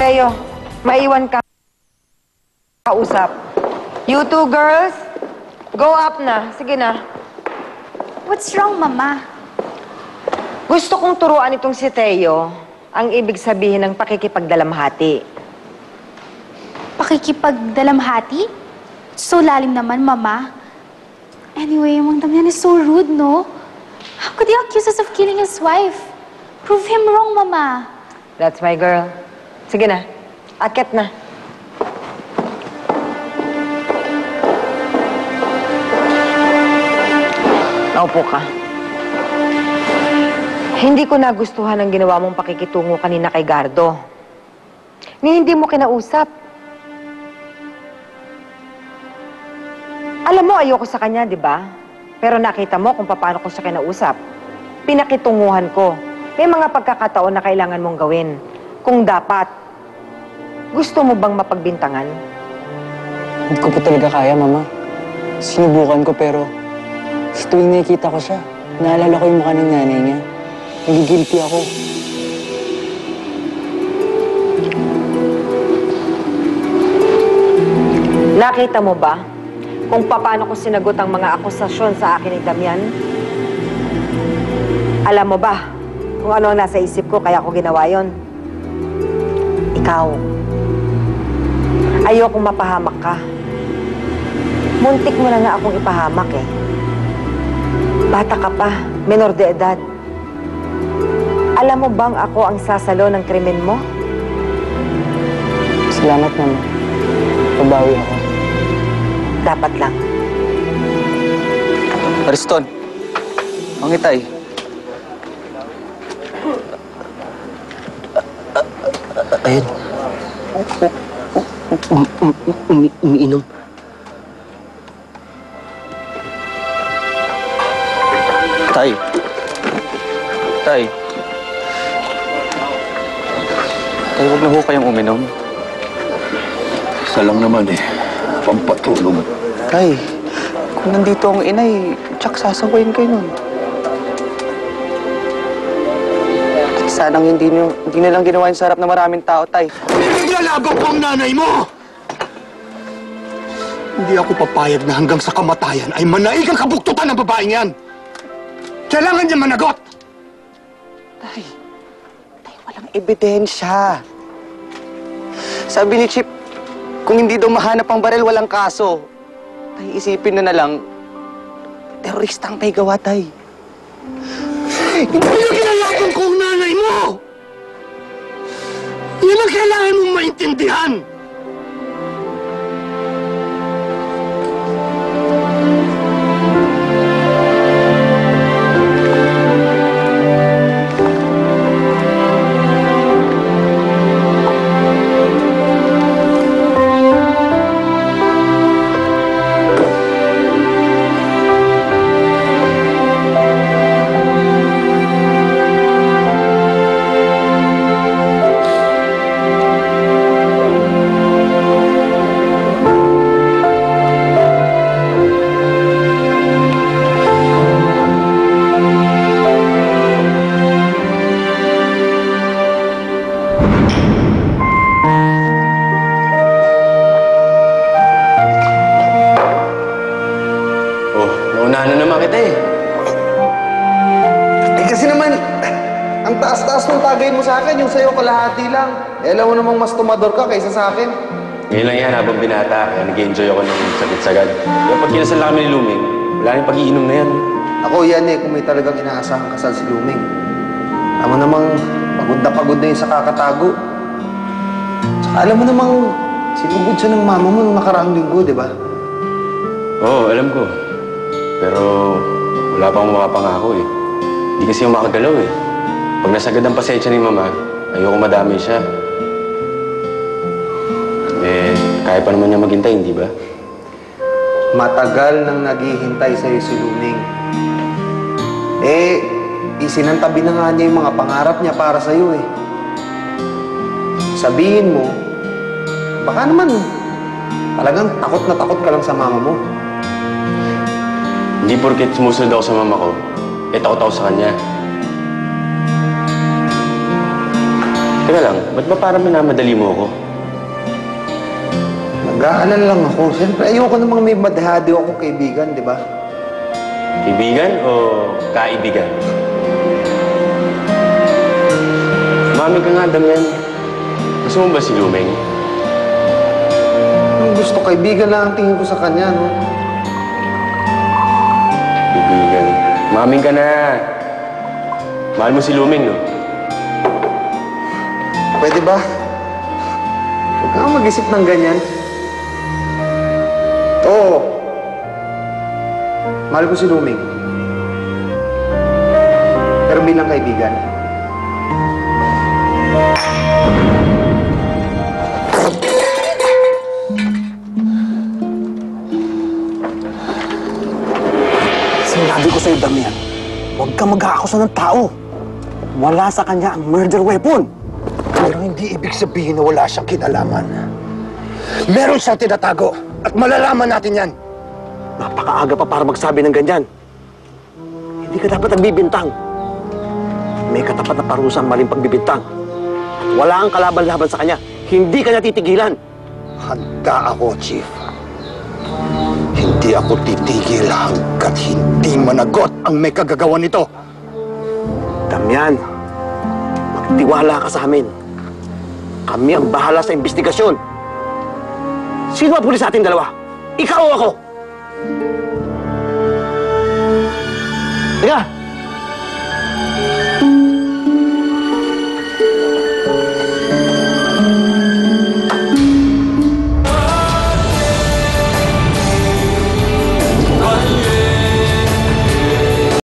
Teo, maiwan ka. Kausap. You two girls, go up na. Sige na. What's wrong, Mama? Gusto kong turuan itong si Teo ang ibig sabihin ng pakikipagdalamhati. Pakikipagdalamhati? So lalim naman, Mama. Anyway, yung Mang Damian is so rude, no? How could he accuse us of killing his wife? Prove him wrong, Mama. That's my girl. Sige na. Akit na. Naupo ka. Hindi ko nagustuhan ang ginawa mong pakikitungo kanina kay Gardo. Ni hindi mo kinausap. Alam mo, ayoko sa kanya, di ba? Pero nakita mo kung paano ko siya kinausap. Pinakitunguhan ko. May mga pagkakataon na kailangan mong gawin. Kung dapat. Gusto mo bang mapagbintangan? Hindi ko po talaga kaya, Mama. Sinubukan ko pero sa tuwing nakikita ko siya, naalala ko yung mukha ng nanay niya. Nagigilty ako. Nakita mo ba kung paano ko sinagot ang mga akusasyon sa akin ni Damian? Alam mo ba kung ano ang nasa isip ko kaya ko ginawa yon? Ikaw. Ayokong mapahamak ka. Muntik mo na nga akong ipahamak eh. Bata ka pa, menor de edad. Alam mo bang ako ang sasalo ng krimen mo? Salamat, Mama. Pabawi ako. Dapat lang. Ariston, ang itay. Ayun. Umiinom. Tay. Tay. Tay, huwag na ho kayong uminom. Isa lang naman eh. Pampatulog. Tay, kung nandito ang inay, tsak sasawayin kayo nun. Sanang hindi nilang ginawa yung sarap na maraming tao, Tay. Naglalabang ko ang nanay mo! Hindi ako papayag na hanggang sa kamatayan ay manaig ang kabuktutan ng babaeng yan! Kailangan niya managot! Tay, walang ebidensya. Sabi ni Chip, kung hindi daw mahanap ang baril, walang kaso. Tay, isipin na lang, terorista ang may gawa, Tay. Hindi yung kinalabang ko ang nanay mo! Yan ang kailangan mong maintindihan! Naunahan na naman kita eh. Eh kasi naman, ang taas-taas ng tagay mo sa akin, yung sa'yo kalahati lang. Eh alam mo namang mas tumador ka kaysa sa akin. Ngayon lang yan habang binata, kaya nag-enjoy ako ng sagad-sagad. Kaya pag kinasal na kami ni Luming, wala nang pag-iinom na yan. Ako yan eh, kung may talagang inaasahang kasal si Luming. Alam mo namang pagod na yun sa kakatago. Tsaka alam mo namang sinugod siya ng mama mo nung nakaraang linggo, di ba? Oo, alam ko. Pero wala pa akong makapangako eh. Hindi kasi yung makagalaw eh. Pag nasagad ang pasensya ni Mama, ayoko madami siya. Eh, kaya pa naman niya maghintay, hindi ba? Matagal nang naghihintay sa'yo si Luming. Eh, isinantabi na nga niya yung mga pangarap niya para sa'yo eh. Sabihin mo, baka naman talagang takot na takot ka lang sa mama mo. Hindi porket sumusunod ako sa mama ko, eh takot ako sa kanya. Teka lang, ba't ba parang minamadali mo ako? Nag-aalala lang ako. Siyempre, ayoko namang may madahado akong kaibigan, di ba? Kaibigan o kaibigan? Mami ka nga, Damian. Gusto mo ba si Lumeng? Ang gusto, kaibigan lang ang tingin ko sa kanya, no? Kaibigan. Maming ka na. Mahal mo si Lumeng, no? Pwede ba? Huwag kang mag-isip ng ganyan. Oo. Mahal ko si Luming. Pero bilang kaibigan. Sinabi ko sa'yo, Damian, huwag kang mag-aakusa ng tao. Wala sa kanya ang murder weapon. Pero hindi ibig sabihin na wala siyang kinalaman. Meron siyang tinatago at malalaman natin yan. Napakaaga pa para magsabi ng ganyan. Hindi ka dapat nagbibintang. May katapat na parusa ang maling pagbibintang. At wala ang kalaban-laban sa kanya. Hindi ka niya titigilan. Handa ako, Chief. Hindi ako titigil hanggat hindi managot ang may kagagawa nito. Damian, magtiwala ka sa amin. Kami ang bahala sa investigasyon. Sino ang pulis sa ating dalawa? Ikaw o ako? Teka!